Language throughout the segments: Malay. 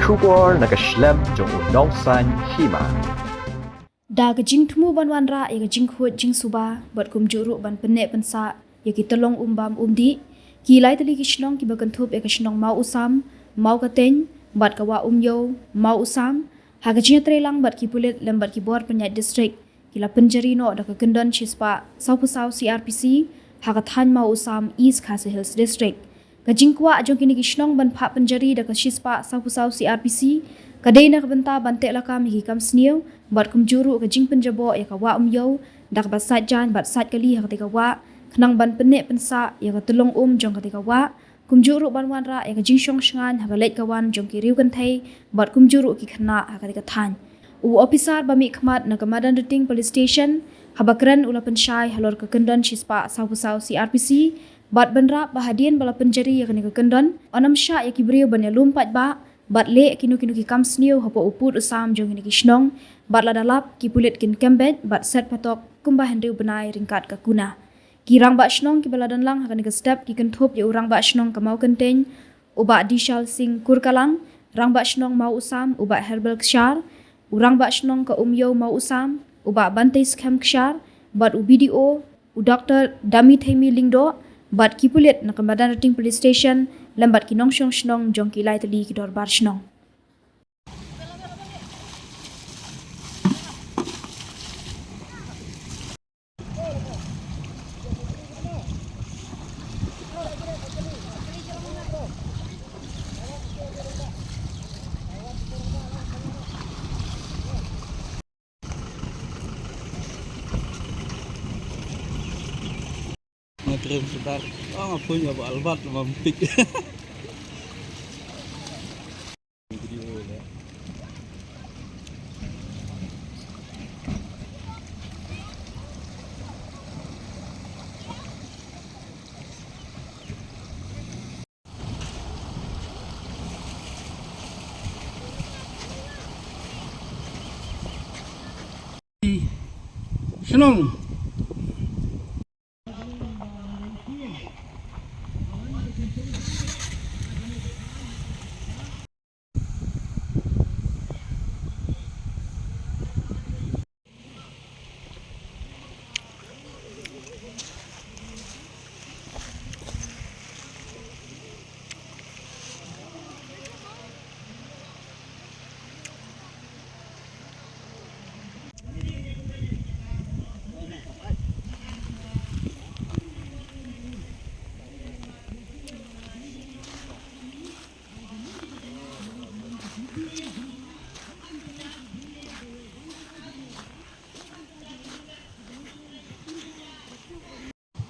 Shubor nakaslem jong unongsan hima. Da ke jing tumu ban wan ra ya ke jing khut jing suba bat kum juru ban penne pensa ya ki tolong umbam umdi ki lai tali ki shnong ki bakan thup ya ke shnong mau usam mau kateng bat kawa umyo mau usam ha ke jing trelang bat ki pulit lem bat ki bor penyat district ki la penjari no da ke kendon chispa sau pusau CRPC ha ka than mau usam East Khasi Hills district ka jing kwa jong kini ki shnong ban pha penjari da ke chispa sau pusau CRPC kadai nak benta bantek lakam hiki kam sniu bat kum juru ke jing penjabo ya ka wa umyo dak bat sat jan bat sat kali ha ka wa khnang ban penne pensa ya ka tulong jong ka wa kum juru ban wan ra ya ka jing shong shangan ha ka let ka wan jong ki riu kan thai bat kum juru ki khna ha ka than u officer ba mi khmat na ka madan rating police station habakran ula penshai halor ka kendon chispa sau pusau CRPC bat banra bahadian bala penjari ya ka kendon onam sha ya ki brio ban ya lumpat ba bat le kinu ki kam sniu hapo uput usam jong ni kishnong bat la dalap ki pulit kin kembet bat set patok kumba hendriu benai ringkat ka kuna ki rang ba shnong ki baladan lang hakan ka step ki kan thop ye urang ba shnong ka mau kenteng uba dishal sing kurkalang rang ba shnong mau usam uba herbal kshar urang ba shnong ka umyo mau usam uba bantai scam kshar bat uBDO u doctor dami themi lingdo bat ki pulit na kamadan rating police station lambat ki nong shong shnong jong ki lai tali ki dor bar shnong Ngetrem sebentar, ngapain ya Pak Albat mampik. Senang.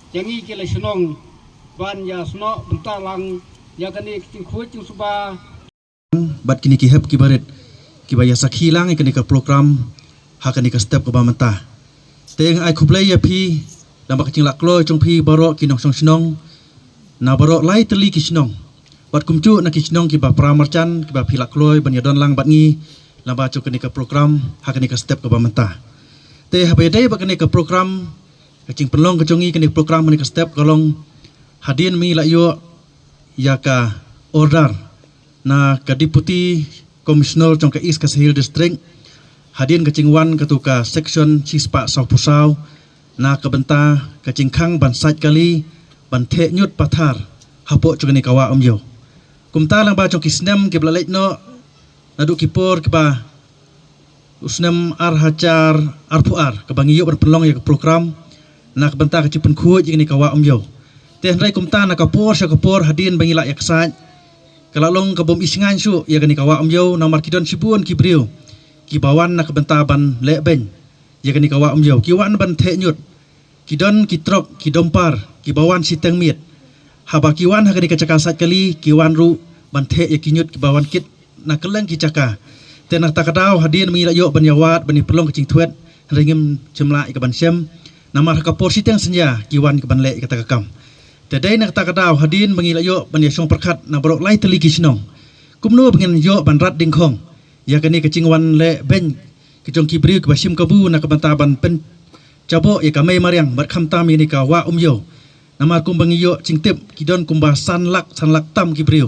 Jangi kila senong ban ya sno bentar lang ya kani king khoi chung suba bat kini ki heb ki baret ki baya sakhi lang kani ka program ha kani ka step ka ba manta teng ai khublai ya phi lamba ka ching laklo chung phi baro ki nong song snong na baro lai teli ki snong bat kumchu na ki snong ki ba pramarchan ki ba phi laklo ban ya don lang bat ngi lamba chu kani ka program ha kani ka step ka ba manta te ha be dai ba kani ka program kacing penlong kecongi kini program menika step kalong hadian mi la yo ya ka order na ka deputy commissioner trong ka East Khasi Hills district hadian kacing wan katuka section Chispa Sau Pusau na ka benta kacing khang ban sat kali ban the nyut pathar hapo chungani kawa omyo kumta lang ba trong kisnem ke blalek no nadu kipor ke ba usnem ar hajar arpuar ka bangiyo berpenlong ya ka program nak bentar ke cipen kuat jing ni kawa omyo teh rai kumta nak kapor sya kapor hadin bangila yak sat kalau long ka bom isingan su ya gani kawa omyo nomor kidon sibun ki brio ki bawan nak bentar ban le ben ya gani kawa omyo ki wan ban the nyut kidon ki trok ki dompar ki bawan siteng miet haba ki wan ha gani kacaka sat kali ki wan ru ban the ya ki nyut ki bawan kit nak keleng ki caka teh nak takadau hadin mangila yo ban yawat ban perlong kecing tuet ringim jemla ka ban syam nama kapor siteng senja kiwan ke ban le kata kakam tadai nak tak kadau hadin bangila yo ban ya song perkat na borok lai teli kisnong kumno bangin yo ban rat dingkhong ya kani kecingwan le ben kicong kibri ke basim kabu nak banta ban pen cabo ya kamai mariang bar khamta mi ni ka wa yo nama kum bangi yo cingtip kidon kumba sanlak tam kibri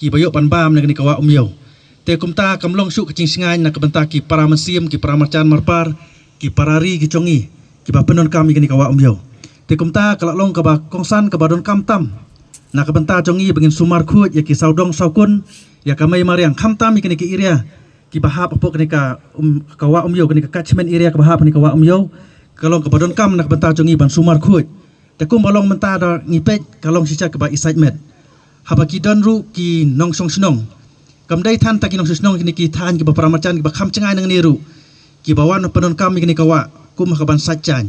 ki bayo ban bam nak ni ka wa yo te kumta kamlong su kecing singai nak benta ki para mesim ki para macan marpar ki parari ki congi ki ba penon kam ki ni kawa umyo te kumta kalak long ka ba kongsan ka badon kam tam nak benta congi bengin sumar khut ya ki saudong saukun ya kamai mariang kam tam ki ni ki iria ki bahap apok ni ka kawa umyo ki ni ka catchment area ka bahap ni kawa umyo kalong ka badon kam nak benta congi ban sumar khut te kum balong benta da ngipet kalong sica ka ba excitement haba ki don ru ki nong song snong kamdai than ta kinong susnong kini ki than ki baparamacan ki bakham cengai nang niru ki bawan penon kam kini kawa kum kaban sacan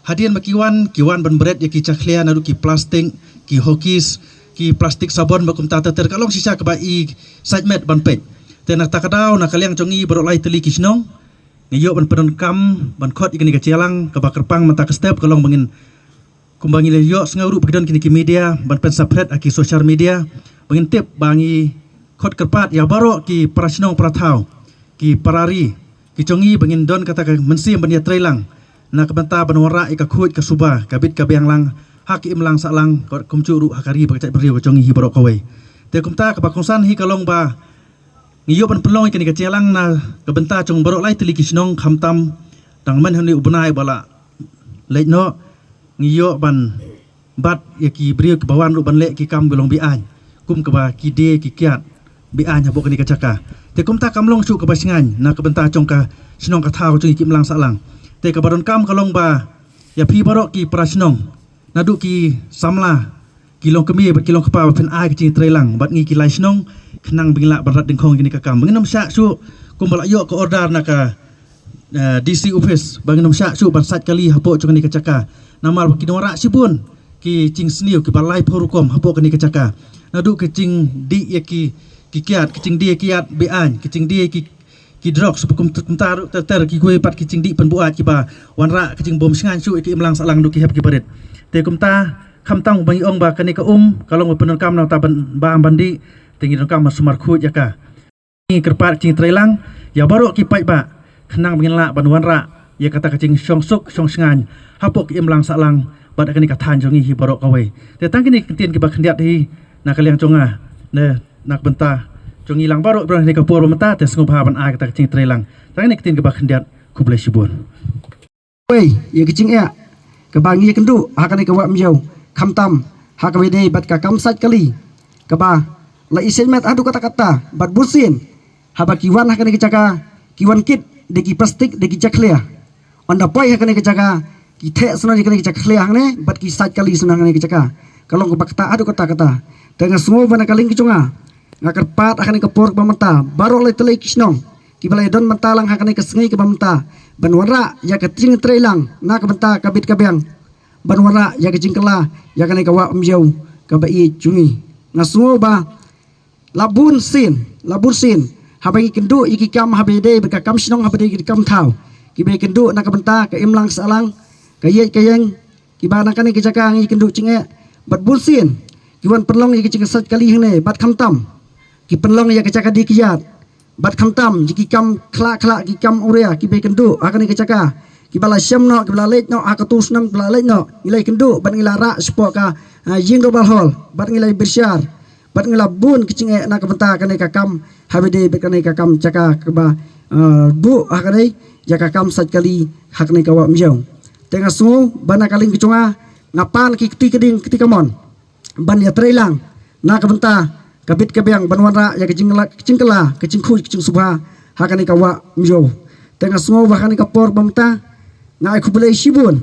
hadian makiwan kiwan ban beret ya ki chaklia naru ki plastik ki hokis ki plastik sabon bakum tata ter kalong sisa ka ba i sajmet ban pet tenak takadau na kaliang congi borok lai teli kisnong ngiyo ban penon kam ban khot kini ka celang ka bakerpang mata ka step kalong bangin kumbangi le yo sengauru pagidon kini ki media ban pen sapret aki social media bangin tip bangi khot kerpat ya baro ki prasnong prathau ki parari ki congi bangin don kata ka mensim ban ya trailang na kabenta banwara ika khut ka suba kabit ka biang lang hak imlang salang kot kumcuru hakari bakacai beriu ka congi hi baro kawai te kumta ka bakongsan hi kalong ba ngiyo ban pelong ikani ka celang na kabenta cong baro lai teli kisnong khamtam dang man hani ubnai bala leitno ngiyo ban bat ya ki beriu ka bawan ru ban le ki kam golong bi an kum ka ba ki de ki kiat bi anya bok ni kacaka te kum ta kamlong su ka basingan na ka benta cong ka sinong ka thau chung kim lang salang te ka baron kam kalong ba ya phi barok ki prasnong nadu ki samla ki long kemi ba ki long kapa pen ai ki trelang bat ngi ki lai snong khnang bingla barat ding khong ni ka kam bangnom sya su kum bala yo ka order na ka DC office bangnom sya su ban sat kali hapo chung ni kacaka namal ki nora sibun ki cing sniu ki balai porukom hapo ni kacaka nadu ki cing di ya ki kiat kicing dia kiat bean kicing dia ki drog sepukum tentar ter ki kue pat kicing di penbuat ki ba wanra kicing bom singan su ki imlang salang du ki hep ki baret te kumta kham tang bangi ong ba kani ka kalong penon kam na ta ba bandi tingi kam sumar khut ya ka ni kerpat cing trelang ya baro ki pai ba khnang bangin la ban wanra ya kata kicing song suk song singan hapok ki imlang salang bad kani ka than jongi hi baro kawai te tang kini tien ki ba khendiat hi na kaliang conga ne nak benta jong ilang baru berang ni kapur menta te sengop haban a kata kecing trelang tang ni ketin ke bakhendiat ku boleh sibun wei ye kecing ya ke bangi kendu akan ke wa mjau khamtam ha ka wede bat ka kamsat kali ke ba la isen met adu kata-kata bat bursin ha ba kiwan ha ka ke jaga kiwan kit de ki plastik de ki jaklia onda poi ha ka ke jaga ki the sunang ke jaklia hang ne bat ki sat kali sunang ke jaga kalau ke bakta adu kata-kata dengan semua bana kaling kicunga ngakar pat akan ke pork bamenta baru le tele kisnong ki balai don mentalang akan ke sengai ke bamenta banwara ya ke ting trelang na ke benta kabit kabiang banwara ya ke jingkela ya kan ke wa umjau ke bai cungi na semua ba labun sin habai kendu iki kam habede berka kam sinong habede ki kam thau ki be kendu na ke benta ke imlang salang ke ye ke yang ki bana kan ke jaka ngi kendu cinge bat bulsin kiwan penlong ya kecing sat kali hene bat khamtam ki penlong ya kecaka di kiat bat khamtam jiki kam kla ki kam urea ki be kendu akan kecaka ki bala syamno ki bala leit no akatus nang bala leit no ilai kendu bat ngilara spok ka jing global hall bat ngilai bersyar bat ngila bun kecing na ka benta kan ka kam habede be kan ka kam caka ke ba bu akan jaka kam sat kali hak ni ka wa mjau tengah su bana kaling kicunga ngapan ki keding ketika mon ban ya trelang na ka benta kabit kabiang banwara ya kecing kela kecing khu kecing subha hakani ka wa mjo tengah semua bahkan ka por bamta ngai ku boleh sibun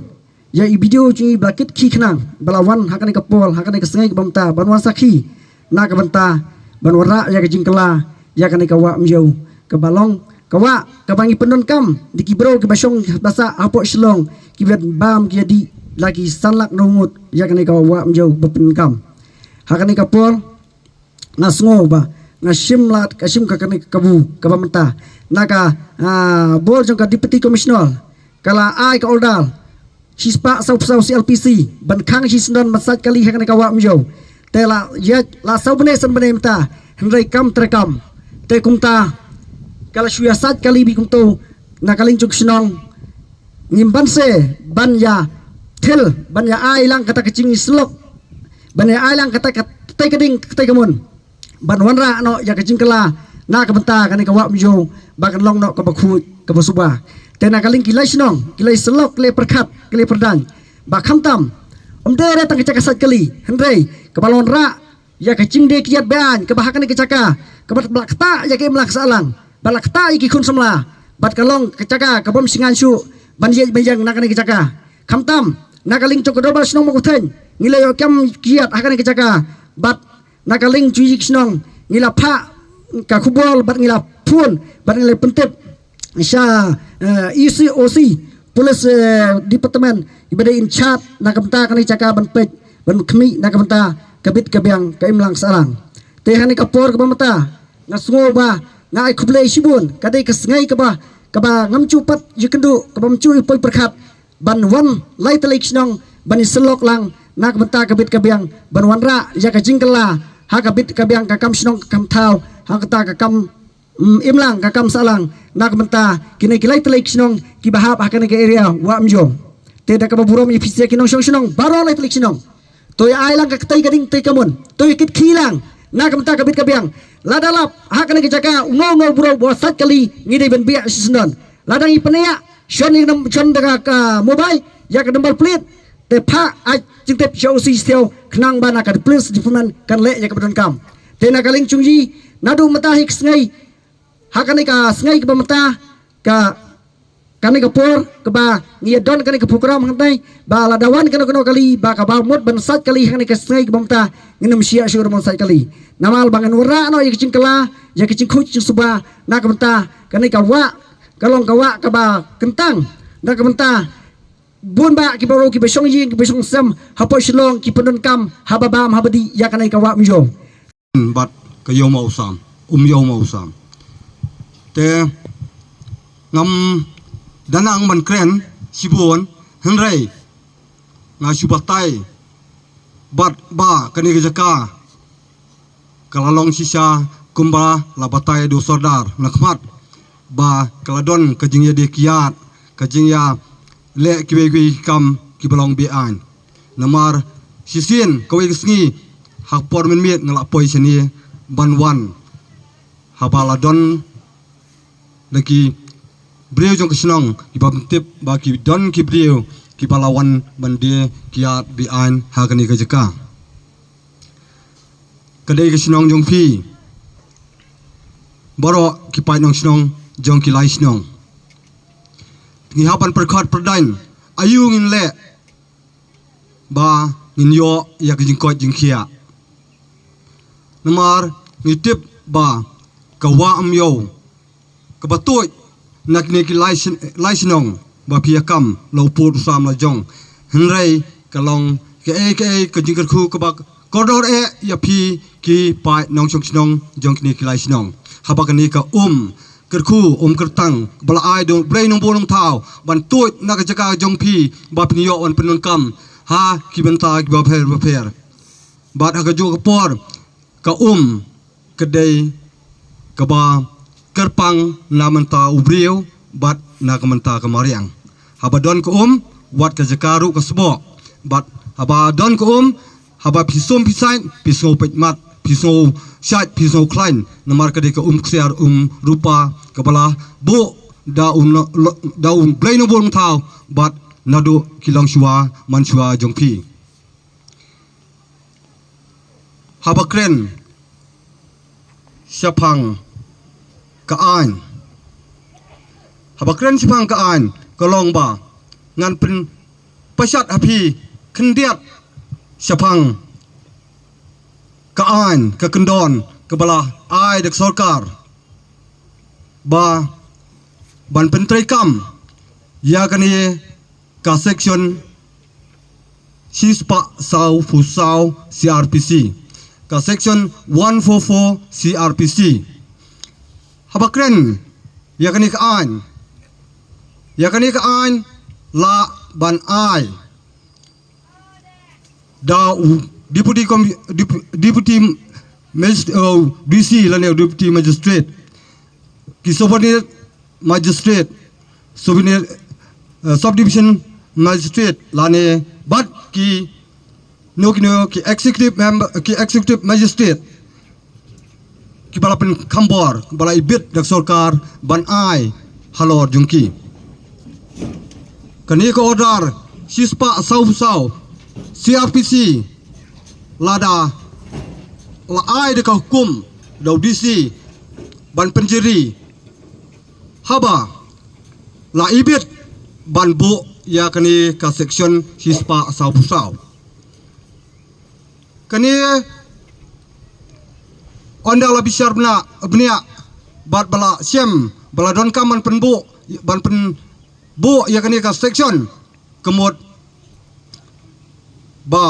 ya i video cui blakit ki khnang balawan hakani ka pol hakani ka sengai ka bamta banwan sakhi na ka benta banwara ya kecing kela ya kani ka wa mjo ka balong ka wa ka bangi pendon kam di kibro ke basong basa apo shlong kibet bam ki di lagi sanlak nungut ya kani ka wa mjau bepen kam hakani ka por nasngo ba nasimlat kasim ka kani kabu ka bamenta naka bol jong ka deputy commissioner kala ai ka oldal hispa sau CLPC ban khang hisnon masat kali hakani ka wa mjau tela yet la sau bene san bene mta hendrai kam trekam te kumta kala syasat kali bi kumto nakaling juk sinong ngimban se ban ya til ban ya ai lang kata kecing slok ban ya ai lang kata tai keding tai kamun ban wanra no ya kecing kela na ka benta kan ka wa mjo ba kan long no ka ba khu ka ba suba te na kaling kilai snong kilai selok kilai perkhat kilai perdang ba khamtam de tang ka sat kali hendrei ka balon ra ya ka cing de kiat ban ka bahakan ka caka ka bat blakta ya ke mlak salang balakta iki kun samla bat kalong ka caka ka bom singan su ban ye bejang nak ka caka khamtam nakaling cok dobal snong mo kuthen ngilay kam kiat akan ka caka bat nakaling cuci snong ngila pha ka khubol bat ngila phun bat ngila pentep sya ECOC Police Department ibada in chat nakamta kan caka ban pej ban khmi nakamta kabit kabyang kaimlang sarang te hani kapor ka mata ngasungo ba nga ai khublei sibun kadai kasngai ka ba ngamcu pat yikendu ka bam cu poi perkhat ban wan lai telik snong ban selok lang nak benta kabit kabyang ban wanra ya ka jingkala ha kabit kabyang ka kam snong kam thau ha kata ka kam imlang ka kam salang nak benta kini kilai telik snong ki bahap ha kana ke area wa mjo te da ka burom i fise kinong snong baro lai telik snong toy ai lang ka tai gading tai kamun toy kit khilang nak benta kabit kabyang ladalap ha kana ke jaka ngo buro bo sat kali ngide ben bia sisnon ladang i penea shon yang chon daga ka mobile ya ka number plate te pha a jing tep show si stel knang bana ka police department kan le ya ka badon kam te na kaling chungji nadu mata hik sngai ha kanai ka sngai ka mata ka kanai ka por ka ba ngia don kanai ka program hantai ba ladawan kano kali ba ka ba mot ban sat kali kanai ka sngai ka mata nginum sia syur mon sat kali namal bangan wara no ya kicing kala ya kicing khuch suba na ka mata kanai ka wa kalong kawa ka ba kentang na ka menta bun ba ki baro ki besong yin ki besong sam hapo shlong ki pendon kam hababam habadi ya kanai kawa mijo bat ka yo mau sam yo mau sam te ngam danang man kren sibon henrei nga subatai bat ba kani jaka kalalong sisa kumba labatai do sordar nakmat ba kaladon kajing ya de kiat kajing ya le kiwe kam ki balong bi an namar sisin kawe sngi hak por men miet ngala poi seni banwan habaladon lagi breu jong kisnong ki bab tip ba ki don ki breu ki balawan bande kiat bi an hagani ka jaka kadai kisnong jong pi baro ki pai nong snong jong ki lai snong ngi hapan perkhat perdain ayu ngin le ba ngin yo ya ki jingkot jingkhia namar ngi tip ba ka wa am yo ka batoi nak ne ki lai snong ba pia kam lo put sam la jong henrei ka long ke ka jingkar khu ka ba kodor ya pi ki pai nong chong snong jong ki ne ki lai snong habakani ka kerku kertang bala ai do brain nong bolong tau ban tuit nak jaka jong pi ba pniyo on penun kam ha ki benta ki ba pher bat ha jo kapor ka kedai ka ba kerpang namenta ubriu bat na kamenta kamariang haba don ko wat ka jakaru ka sbo bat haba don ko haba pisum pisain piso petmat piso syat piso klein namar ka de ka ksiar rupa kepala bu daun blaino bolong tau bat nado kilang shua manshua jongpi habakren syapang kaan habakren syapang kaan kolong ba ngan pen pasyat api kendiat syapang kaan ke kendon kepala ai dek sorkar ba ban pentrai kam ya kani ka section sispa sau fusau CRPC ka section 144 CRPC habakren ya kani ka an la ban ai da deputy DC lane deputy magistrate ki subordinate magistrate subdivision magistrate lane bat ki no ki executive member ki executive magistrate kibala pen kambor bala ibit dak sorkar ban ai halor jungki kani ko order sispa sau CRPC lada la ai de ka hukum daudisi ban penjeri haba la ibit ban bu ya kani ka section sispa sau kani onda la bishar bnia bat bala siam bala don kaman penbu ban pen bu ya kani ka section kemud ba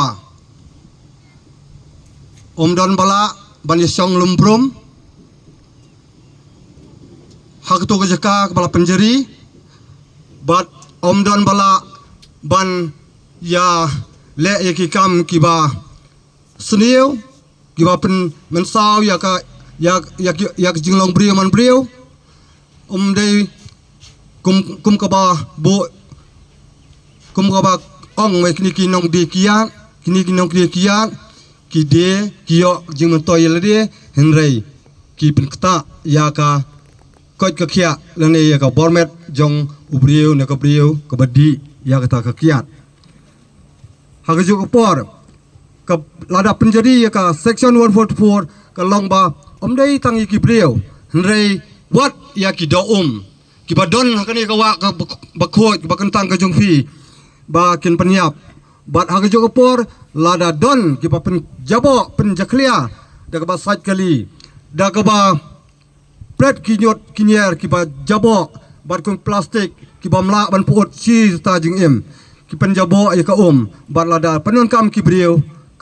don bala ban yasong lumprum hak tu kejaka bala penjeri bat don bala ban ya le ya kikam kiba seniu kiba pen mensau ya ka ya jinglong brio man brio dei kum ka ba bo kum ka ba ong we kini kinong de kian kini kinong de kian ki de kiyo jing man toy le de henrei ki pen kta ya ka kot ka khia lane ya ka bormet jong ubrio ne ka brio ka badi ya ka ta ka kiat hagaju ka por ka lada penjeri ya ka section 144 ka long ba dei tangi ki brio henrei wat ya ki do ki badon hakani ka wa ka bakhot ba kentang ka jong fi ba kin penyap bat hagaju ka por lada don ki pa pen jabo pen jaklia da ka ba sat kali da ka ba pret ki nyot kinyer ki ba jabo bat kong plastik ki ba mla ban puot si sta jing em ki pen jabo ya ka bat lada penon kam ki brio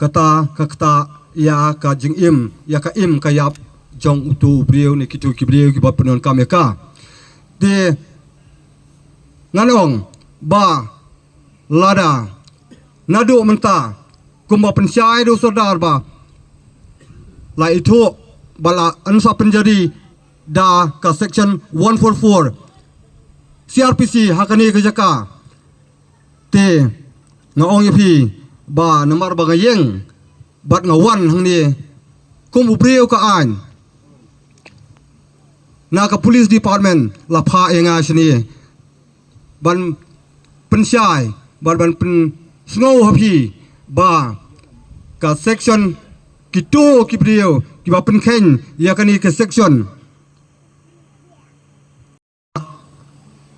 kata ya ka jing im ya ka im ka yap jong utu brio ne kitu ki brio ki ba penon kam ya ka de nganong ba lada nadu menta kumba pensyai do sodar ba la itu bala ansa penjadi da ka section 144 CRPC hakani ke jaka te ngaong yapi ba namar ba gayeng bat ngawan hang ni kum ubreu ka an na ka police department la pha enga shini ban pensyai ban pen snow hapi ba ka section kitu kibreu ki ba pen khen ya kani ke section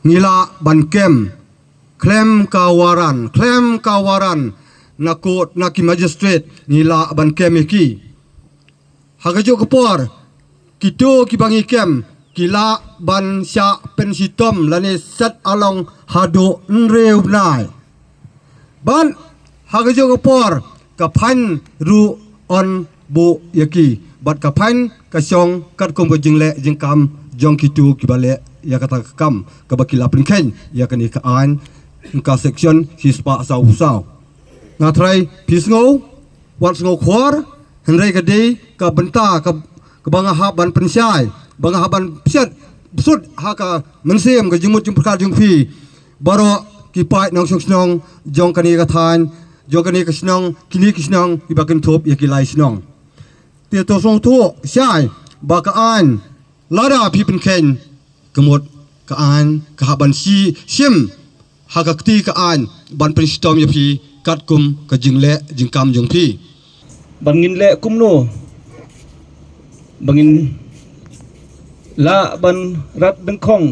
ngila ban kem klem kawaran na court na ki magistrate ngila ban kem ki hagajo kapor kitu ki bangi kem kila ban sya pensitom lane set along hado nreu nai ban hagajo kapor kaphan ru on bu yaki bat kaphan kasong kat kom jingle jingkam jong kitu kibale ya kata kam kabakila prinken ya kani ka an ka section hispa sa usau ngatrai pisngo wat ngo khor henrai ka dei ka benta ka banga haban pensyai banga haban piat sud ha ka mensem ka jimut jum prakar jung fi baro ki pai nong snong jong kani ka than jong kani ka snong kini ki snong ki bakin thop ya ki lai snong te to song tu syai ba ka an lada pi pen kemut ka an ka haban si sim hakakti ka an ban prinstom ya pi kat kum ka jingle jingkam jong pi bangin le kum no bangin la ban rat dengkong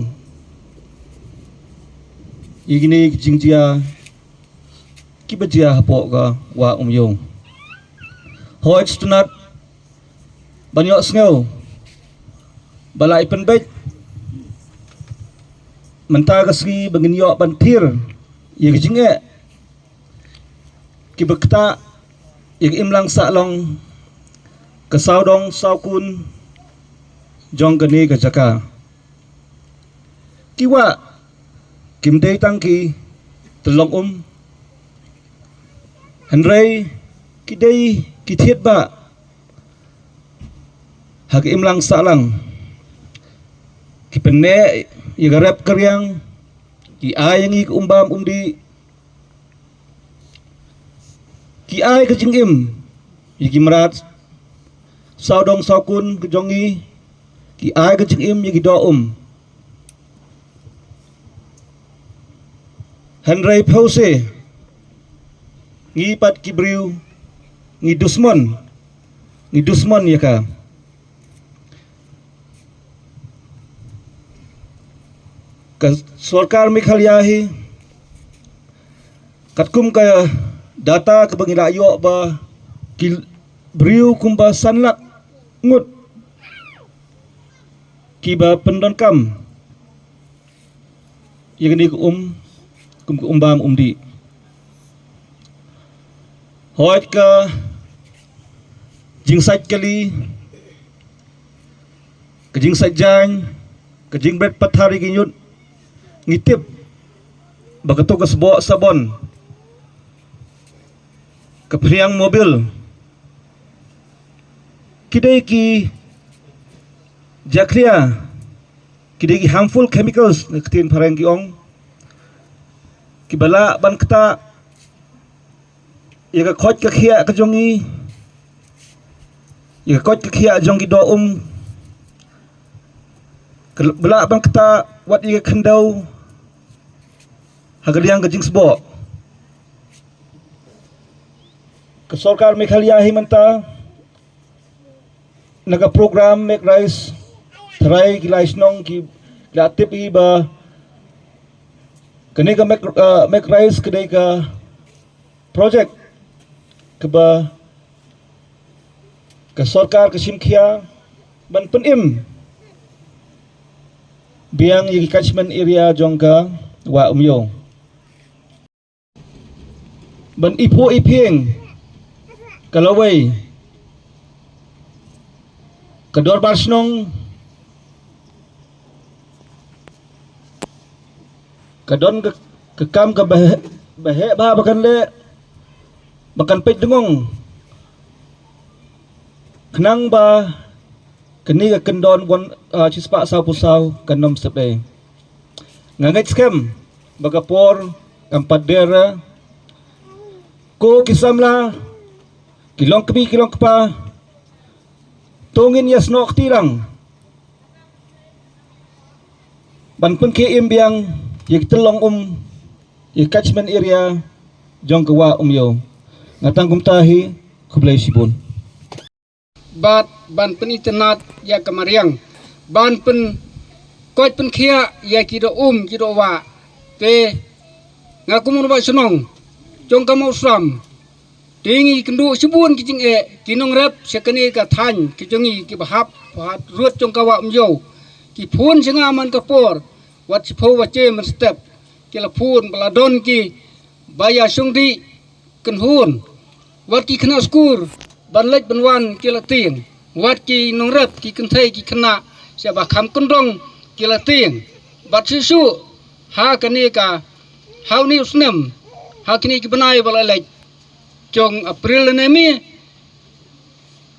igini jingjia kibajia hapo ka wa yong hoit stunat banyo sngo balai penbet menta kasgi bangin yo ban thir ye jinge kibakta ye imlang sa long kasaudong saukun jong gani ka jaka kiwa kimdei tangki telong henrei kidei kithiet ba hak imlang sa lang kipenne igarap karyang ki ayang ik umbam umdi ki ay ka jingim iki merat saudong saukun kejongi ki ai ka jing im ye ki do Henry Pause ngi pat ki briu ngi dusman ya ka सरकार में खलियाही katkum kaya data ke bangila yo ba ki briu kumba sanlak ngut ki ba pendon kam yang ni kum umbam umdi hoit ka jing saj kali ke jing sajan ke jing bet pathari ginyut ngitip bagato ka sabon kepriang mobil kidai ki jakria kidai ki harmful chemicals ketin parang ki ong kibala ban kata ya ka khot ka khia ka jongi ya ka khot ka khia jongi do bala ban kata wat ya khandau hagaliang ka jingsbo ke सरकार मेघालय Himanta naga program make rice try gilais nong ki latip hi ba kene ka make rice kene ka project ke ba ke सरकार ke simkhia ban penim biang yi catchment area jongka wa umyo ban ipo iping kalaway kador barsnong kadon kekam ke bahe ba bakan le bakan pet dengong kenang ba keni ka kendon bon cispa sau pusau kanom sepe ngangai scam bagapor kampadera ko kisamla kilong kepa tungin yasnok tirang ban pengke imbiang yik telong yik catchment area jong kawa yo ngatang kumtahi kublai sibun bat ban pen internet ya kamariang ban pen koit pen khia ya kido kido wa te ngakumun ba sunong jong kamau sram tingi kendu sibun kicing kinong rep sekani ka than kicingi ki bahap ruat jong kawa myo ki phun singa man kapor wat sipo wache man step kila phun baladon ki baya sungdi kenhun wat ki kena skur ban lek banwan kila ting wat ki nong rep ki kenthai ki kena siapa kham kundong kila ting bat sisu ha kani ka how ni usnem ha kini ki banai bala lek jong April nemi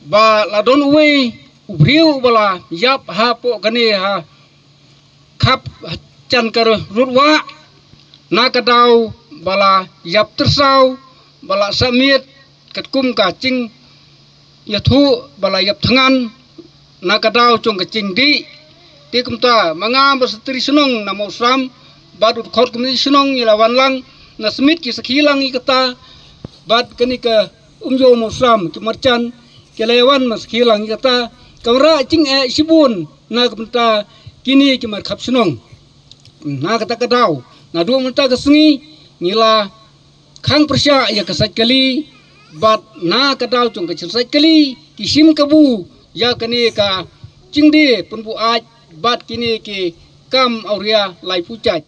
ba ladon uwe ubriu bala yap ha po kani ha khap chan kar rutwa na kadau bala yap tersau bala samit katkum ka cing yathu bala yap thangan na kadau jong ka cing di kumta manga basatri sunong namo sram badut khot kumni sunong ilawan lang na smit ki sakhilang ikata bat kani ka umjo musram kemercan kelewan mas khilang kata kamra cing sibun na kumta kini kemar khap sunong na kata kadau na du menta kesengi ngila khang persya ya kasat kali bat na kadau chung ka kasat kali kisim kabu ya kani ka cingdi punbu aj bat kini ki kam auria lai pucat